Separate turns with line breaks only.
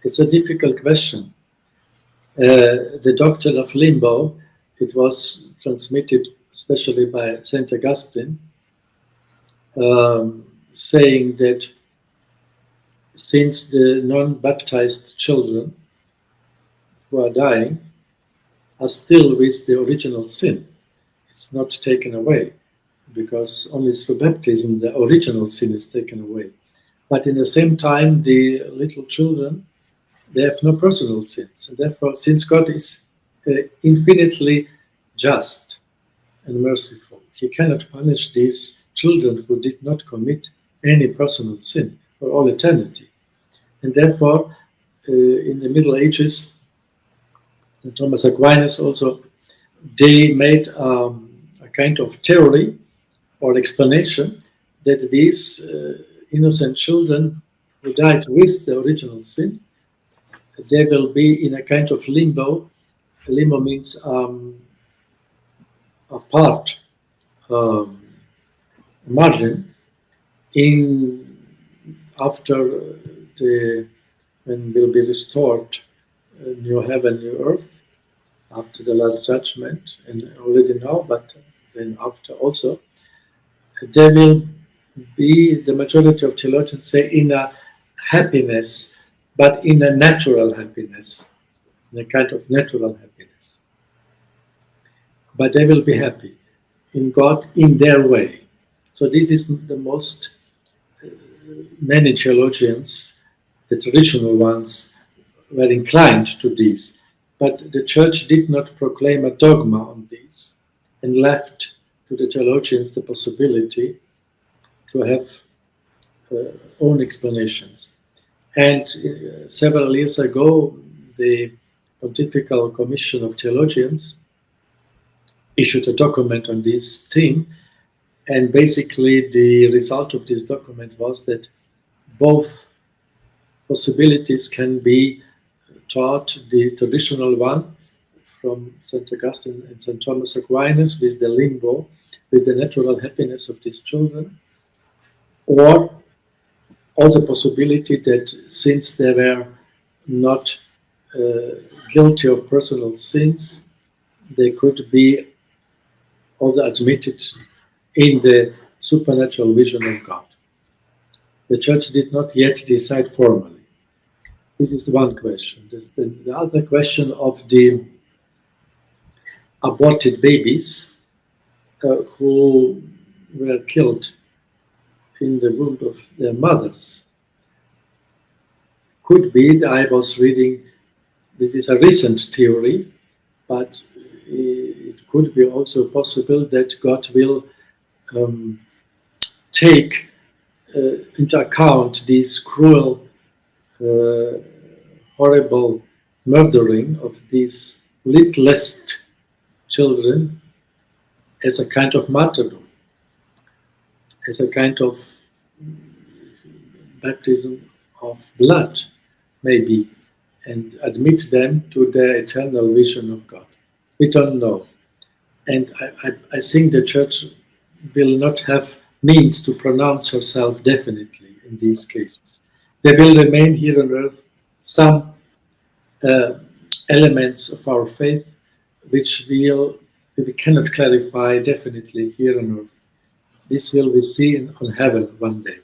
It's a difficult question. The doctrine of limbo, it was transmitted especially by St. Augustine, saying that since the non-baptized children who are dying are still with the original sin, it's not taken away, because only through baptism the original sin is taken away. But in the same time, the little children, they have no personal sins. And therefore, since God is infinitely just and merciful, He cannot punish these children who did not commit any personal sin for all eternity. And therefore, in the Middle Ages, St. Thomas Aquinas also, they made a kind of theory or explanation that these innocent children who died with the original sin, they will be in a kind of limbo. Limbo means a part, margin, in after when will be restored new heaven, new earth, after the last judgment, and already now, but then after also, there will be, the majority of theologians say, in a happiness, but in a natural happiness, in a kind of natural happiness. But they will be happy in God in their way. So this is the most, many theologians, the traditional ones, were inclined to this. But the Church did not proclaim a dogma on this and left to the theologians the possibility to have own explanations. And several years ago, the Pontifical Commission of Theologians issued a document on this theme, and basically the result of this document was that both possibilities can be taught, the traditional one from St. Augustine and St. Thomas Aquinas with the limbo, with the natural happiness of these children, or also possibility that since they were not guilty of personal sins, they could be also admitted in the supernatural vision of God. The Church did not yet decide formally. This is one question. The other question of the aborted babies who were killed in the womb of their mothers. Could be, I was reading, this is a recent theory, but it could be also possible that God will take into account this cruel, horrible murdering of these littlest children as a kind of martyrdom, as a kind of baptism of blood, maybe, and admit them to their eternal vision of God. We don't know. And I think the Church will not have means to pronounce herself definitely in these cases. There will remain here on earth some elements of our faith which we cannot clarify definitely here on earth. This will be seen on heaven one day.